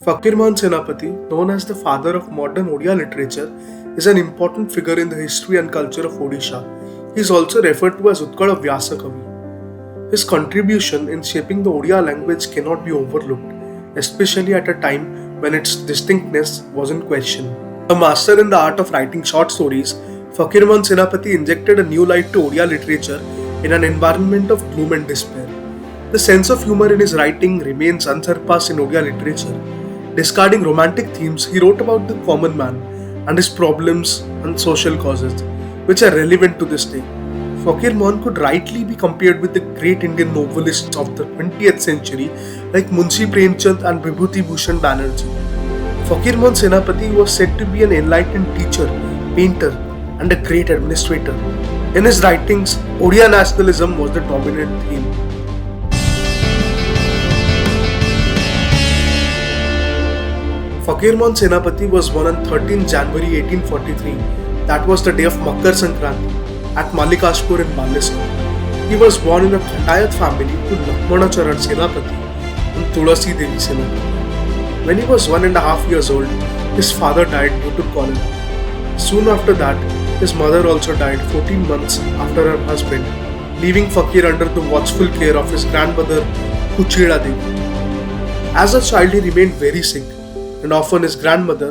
Fakirman Senapati, known as the father of modern Odia literature, is an important figure in the history and culture of Odisha. He is also referred to as Utkala Vyasakavi. His contribution in shaping the Odia language cannot be overlooked, especially at a time when its distinctness was in question. A master in the art of writing short stories, Fakirman Senapati injected a new light to Odia literature in an environment of gloom and despair. The sense of humor in his writing remains unsurpassed in Odia literature. Discarding romantic themes, he wrote about the common man and his problems and social causes, which are relevant to this day. Fakir Mohan could rightly be compared with the great Indian novelists of the 20th century like Munshi Premchand and Vibhuti Bhushan Banerjee. Fakir Mohan Senapati was said to be an enlightened teacher, painter, and a great administrator. In his writings, Odia nationalism was the dominant theme. Fakir Mohan Senapati was born on 13 January 1843. That was the day of Makar Sankranti at Malikashpur in Balesar. He was born in a Khatayat family to Lakshmana Charan Senapati and Tulasi Devi Senapati. When he was 1.5 years old, his father died due to cholera. Soon after that, his mother also died 14 months after her husband, leaving Fakir under the watchful care of his grandmother Kucheda Devi. As a child, he remained very sick, and often his grandmother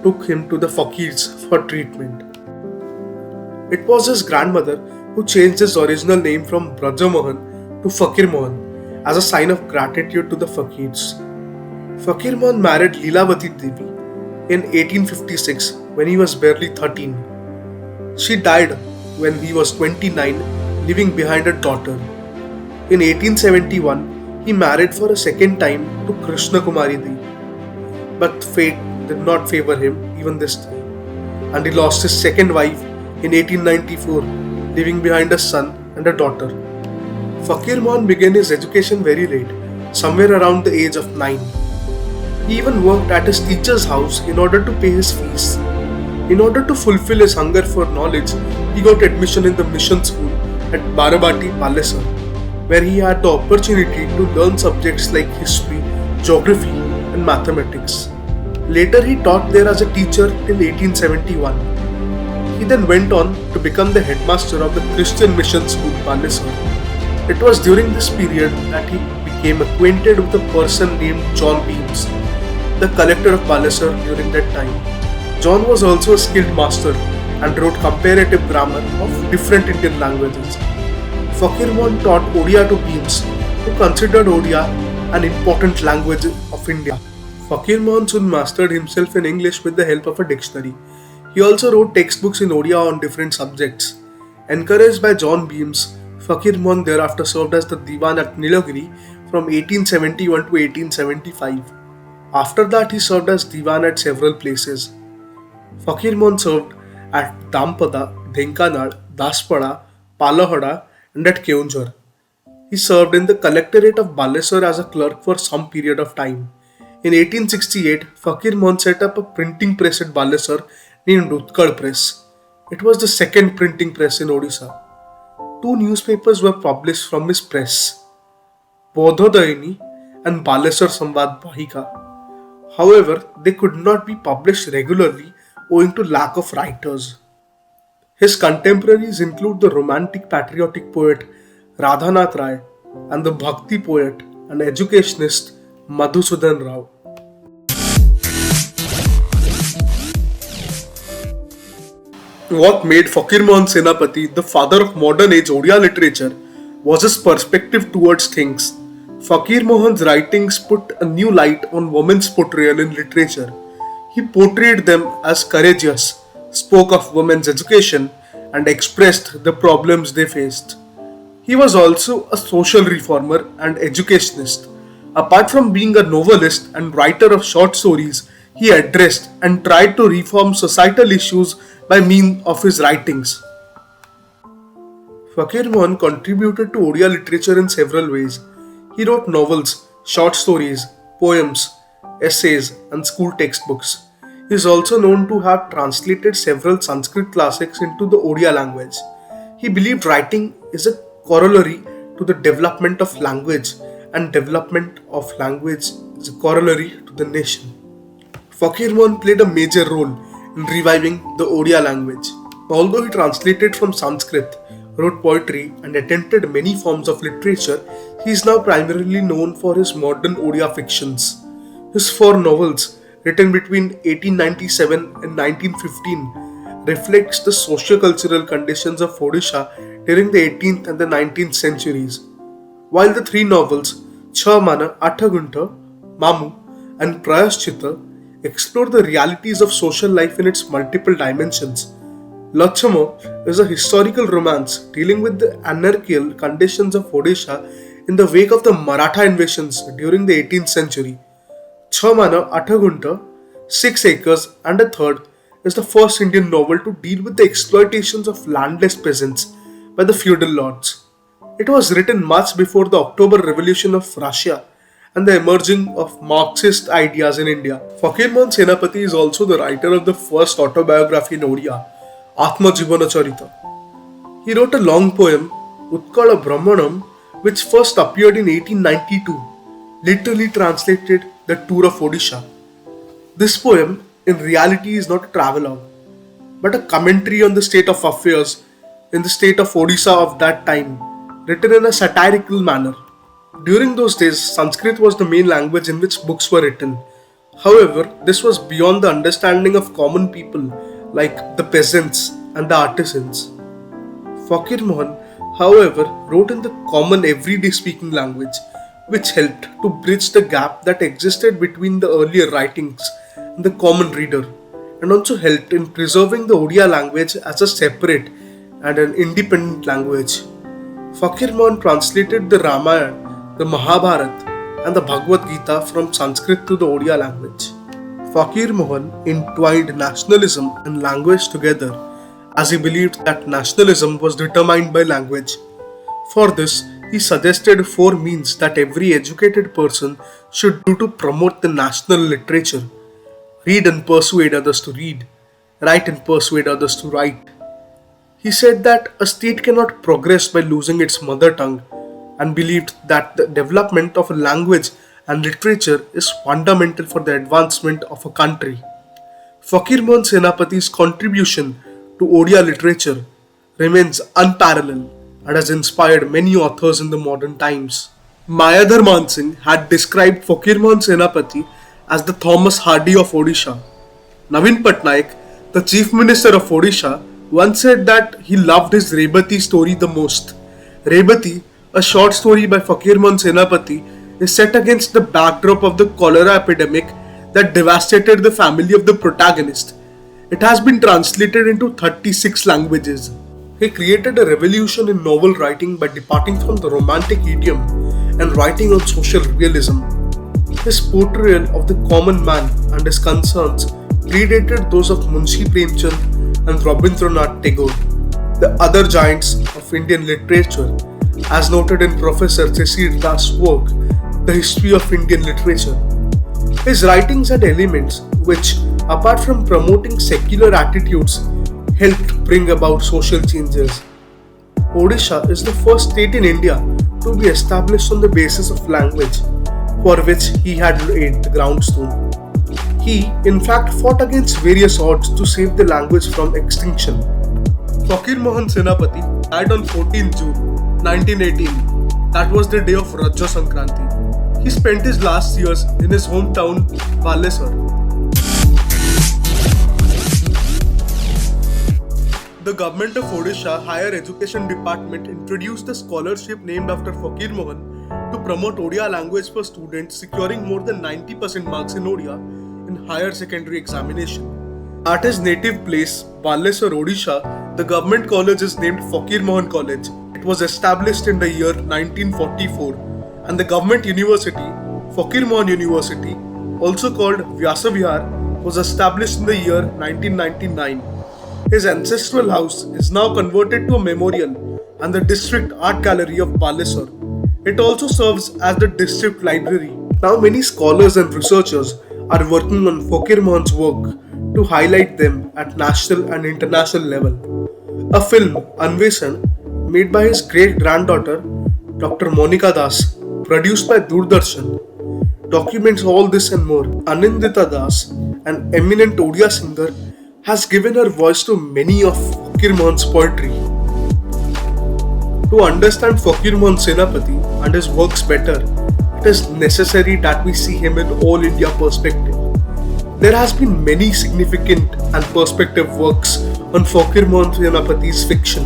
took him to the fakirs for treatment. It was his grandmother who changed his original name from Braja Mohan to Fakir Mohan as a sign of gratitude to the fakirs. Fakir Mohan married Leelavati Devi in 1856 when he was barely 13. She died when he was 29, leaving behind a daughter. In 1871, he married for a second time to Krishna Kumari Devi. But fate did not favor him even this time, and he lost his second wife in 1894, leaving behind a son and a daughter. Fakir Mohan began his education very late, somewhere around the age of 9. He even worked at his teacher's house in order to pay his fees. In order to fulfill his hunger for knowledge, he got admission in the mission school at Barabati, Balesar, where he had the opportunity to learn subjects like history, geography, and mathematics. Later, he taught there as a teacher till 1871. He then went on to become the headmaster of the Christian Mission School, Balesar. It was during this period that he became acquainted with a person named John Beams, the collector of Balesar during that time. John was also a skilled master and wrote comparative grammar of different Indian languages. Fakir Mohan taught Odia to Beams, who considered Odia an important language of India. Fakir Mohan soon mastered himself in English with the help of a dictionary. He also wrote textbooks in Odia on different subjects. Encouraged by John Beams, Fakir Mohan thereafter served as the Diwan at Nilagiri from 1871 to 1875. After that, he served as Diwan at several places. Fakir Mohan served at Dampada, Dhenkanal, Daspada, Palahada, and at Keonjhar. He served in the Collectorate of Balesar as a clerk for some period of time. In 1868, Fakir Mohan set up a printing press at Balesar named Utkal Press. It was the second printing press in Odisha. 2 newspapers were published from his press, Bodhodayini and Balesar Samvad Bahika. However, they could not be published regularly owing to lack of writers. His contemporaries include the romantic patriotic poet Radhanath Rai and the bhakti poet and educationist Madhusudan Rao. What made Fakir Mohan Senapati the father of modern age Odia literature was his perspective towards things. Fakir Mohan's writings put a new light on women's portrayal in literature. He portrayed them as courageous, spoke of women's education, and expressed the problems they faced. He was also a social reformer and educationist. Apart from being a novelist and writer of short stories, he addressed and tried to reform societal issues by means of his writings. Fakir Mohan contributed to Odia literature in several ways. He wrote novels, short stories, poems, essays, and school textbooks. He is also known to have translated several Sanskrit classics into the Odia language. He believed writing is a corollary to the development of language and development of language as a corollary to the nation. Fakir Mohan played a major role in reviving the Odia language. Although he translated from Sanskrit, wrote poetry, and attempted many forms of literature, he is now primarily known for his modern Odia fictions. His four novels, written between 1897 and 1915, reflects the socio-cultural conditions of Odisha during the 18th and the 19th centuries. While the three novels, Chhamana, Athagunta, Mamu, and Prayaschita, explore the realities of social life in its multiple dimensions, Lachamo is a historical romance dealing with the anarchical conditions of Odisha in the wake of the Maratha invasions during the 18th century. Chhamana, Athagunta, Six Acres, and a Third is the first Indian novel to deal with the exploitations of landless peasants by the feudal lords. It was written much before the October Revolution of Russia and the emerging of Marxist ideas in India. Fakir Mohan Senapati is also the writer of the first autobiography in Odia, Atma Jivana Charita. He wrote a long poem, Utkala Brahmanam, which first appeared in 1892, literally translated the Tour of Odisha. This poem, in reality, is not a travelogue, but a commentary on the state of affairs in the state of Odisha of that time, written in a satirical manner. During those days, Sanskrit was the main language in which books were written. However, this was beyond the understanding of common people like the peasants and the artisans. Fakir Mohan, however, wrote in the common everyday speaking language, which helped to bridge the gap that existed between the earlier writings and the common reader, and also helped in preserving the Odia language as a separate and an independent language. Fakir Mohan translated the Ramayana, the Mahabharata, and the Bhagavad Gita from Sanskrit to the Odia language. Fakir Mohan entwined nationalism and language together as he believed that nationalism was determined by language. For this, he suggested four means that every educated person should do to promote the national literature: read and persuade others to read, write and persuade others to write. He said that a state cannot progress by losing its mother tongue, and believed that the development of a language and literature is fundamental for the advancement of a country. Fakir Mohan Senapati's contribution to Odia literature remains unparalleled and has inspired many authors in the modern times. Mayadhar Mansingh had described Fakir Mohan Senapati as the Thomas Hardy of Odisha. Navin Patnaik, the Chief Minister of Odisha, once said that he loved his Rebati story the most. Rebati, a short story by Fakir Mohan Senapati, is set against the backdrop of the cholera epidemic that devastated the family of the protagonist. It has been translated into 36 languages. He created a revolution in novel writing by departing from the romantic idiom and writing on social realism. His portrayal of the common man and his concerns predated those of Munshi Premchand and Rabindranath Tagore, the other giants of Indian literature, as noted in Professor Cecil Das' work, The History of Indian Literature. His writings had elements which, apart from promoting secular attitudes, helped bring about social changes. Odisha is the first state in India to be established on the basis of language, for which he had laid the groundstone. He, in fact, fought against various odds to save the language from extinction. Fakir Mohan Senapati died on 14 June 1918. That was the day of Rajya Sankranti. He spent his last years in his hometown, Balesar. The government of Odisha Higher Education Department introduced a scholarship named after Fakir Mohan to promote Odia language for students securing more than 90% marks in Odia in higher secondary examination. At his native place, Balesar, Odisha, the government college is named Fakir Mohan College. It was established in the year 1944, and the government university, Fakir Mohan University, also called Vyasa Vihar, was established in the year 1999. His ancestral house is now converted to a memorial and the district art gallery of Balesar. It also serves as the district library. Now many scholars and researchers are working on Fakir Mohan's work to highlight them at national and international level. A film, Anvesan, made by his great-granddaughter, Dr. Monika Das, produced by Doordarshan, documents all this and more. Anindita Das, an eminent Odia singer, has given her voice to many of Fakirmohan's poetry. To understand Fakirmohan Senapati and his works better, it is necessary that we see him in all India perspective. There has been many significant and perspective works on Fakirmohan Senapati's fiction.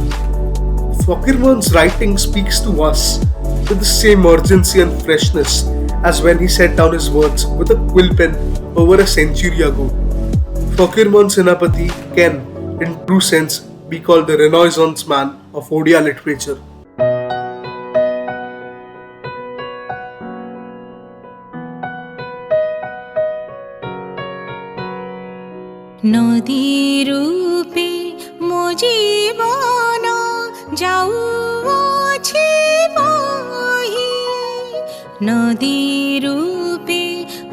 Fakirmohan's writing speaks to us with the same urgency and freshness as when he set down his words with a quill pen over a century ago. Fakirmohan Senapati can, in true sense, be called the Renaissance man of Odia literature. নদী রূপে মো জীবন যাউছি বহি, নদী রূপে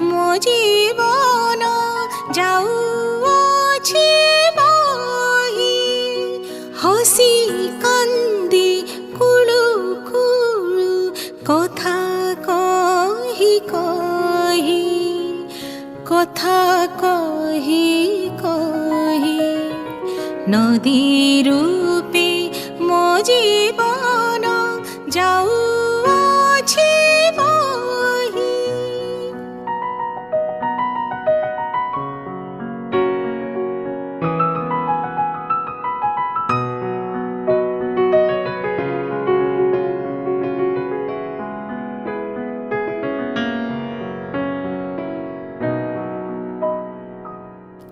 মো জীবন যাউছি বহি, হসি কান্দি কুলু কুলু কথা কহি কহি, কথা কহি কহি, নদী রূপে মো জীবন যাউছি বহি।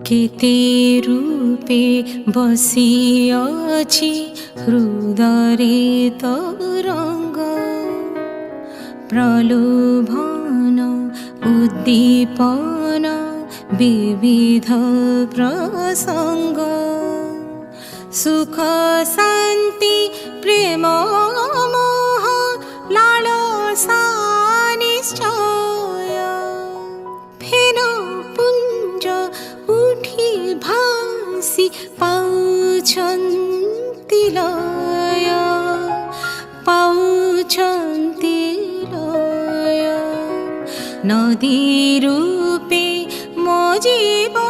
কেতে রূপে বসিয়াছি হৃদয়ে তরঙ্গ, প্রলোভন উদ্দীপন বিবিধ প্রসঙ্গ, সুখ শান্তি প্রেম মোহ লালসা নিশ্চয়, ফেন পুঞ্জ উঠি ভাসি পাউছন্তি লয়, পাউছন্তি লয়, নদী রূপে মো জীবন